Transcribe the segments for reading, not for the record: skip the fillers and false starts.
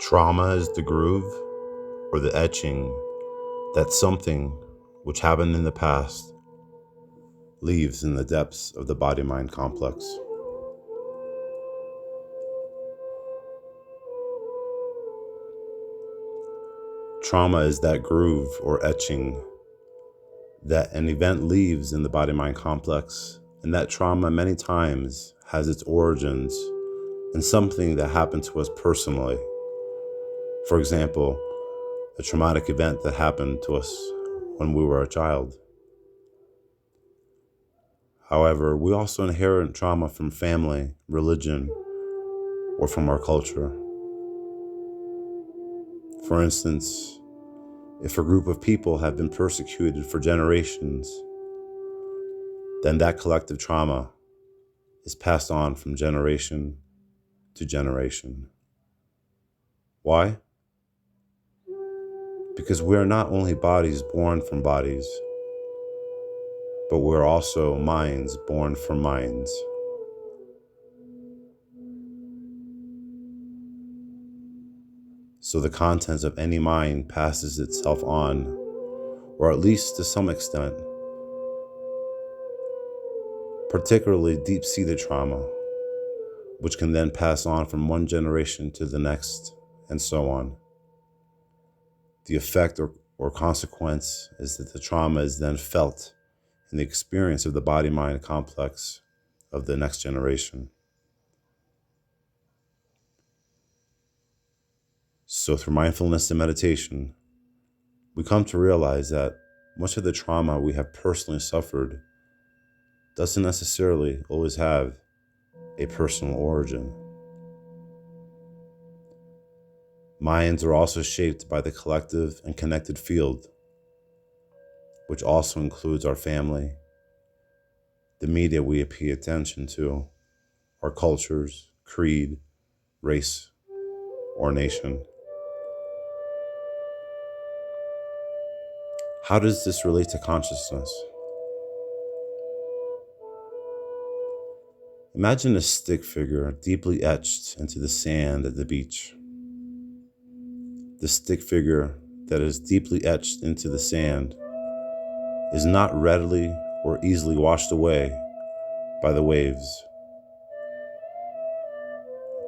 Trauma is the groove or the etching that something which happened in the past leaves in the depths of the body-mind complex. Trauma is that groove or etching that an event leaves in the body-mind complex, and that trauma many times has its origins in something that happened to us personally. For example, a traumatic event that happened to us when we were a child. However, we also inherit trauma from family, religion, or from our culture. For instance, if a group of people have been persecuted for generations, then that collective trauma is passed on from generation to generation. Why? Because we are not only bodies born from bodies, but we're also minds born from minds. So the contents of any mind passes itself on, or at least to some extent, particularly deep-seated trauma, which can then pass on from one generation to the next, and so on. The effect or consequence is that the trauma is then felt in the experience of the body-mind complex of the next generation. So through mindfulness and meditation, we come to realize that much of the trauma we have personally suffered doesn't necessarily always have a personal origin. Minds are also shaped by the collective and connected field, which also includes our family, the media we pay attention to, our cultures, creed, race, or nation. How does this relate to consciousness? Imagine a stick figure deeply etched into the sand at the beach. The stick figure that is deeply etched into the sand is not readily or easily washed away by the waves.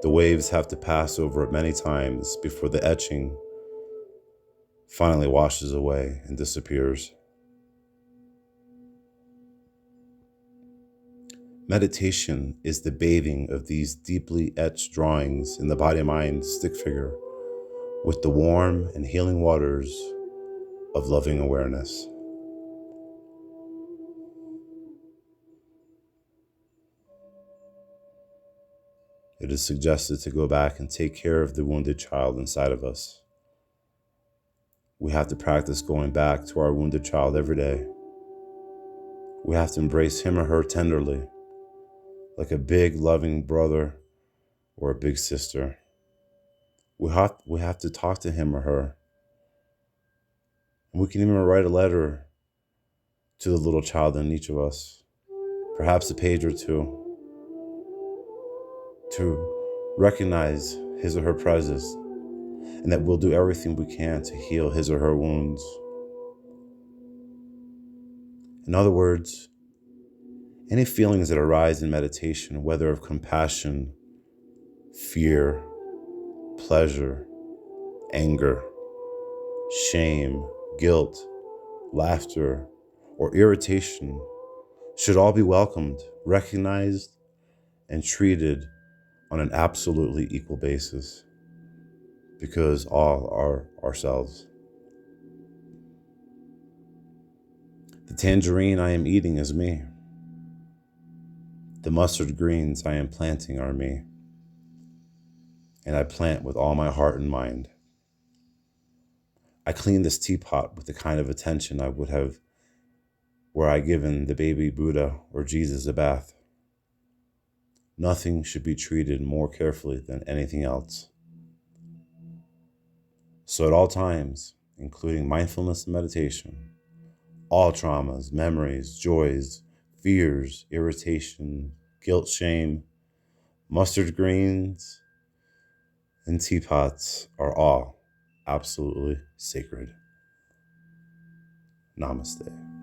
The waves have to pass over it many times before the etching finally washes away and disappears. Meditation is the bathing of these deeply etched drawings in the body-mind stick figure with the warm and healing waters of loving awareness. It is suggested to go back and take care of the wounded child inside of us. We have to practice going back to our wounded child every day. We have to embrace him or her tenderly, like a big loving brother or a big sister. We have to talk to him or her. And we can even write a letter to the little child in each of us, perhaps a page or two, to recognize his or her presence, and that we'll do everything we can to heal his or her wounds. In other words, any feelings that arise in meditation, whether of compassion, fear, pleasure, anger, shame, guilt, laughter, or irritation, should all be welcomed, recognized, and treated on an absolutely equal basis, because all are ourselves. The tangerine I am eating is me. The mustard greens I am planting are me. And I plant with all my heart and mind. I clean this teapot with the kind of attention I would have were I given the baby Buddha or Jesus a bath. Nothing should be treated more carefully than anything else. So at all times, including mindfulness and meditation, all traumas, memories, joys, fears, irritation, guilt, shame, mustard greens, and teapots are all absolutely sacred. Namaste.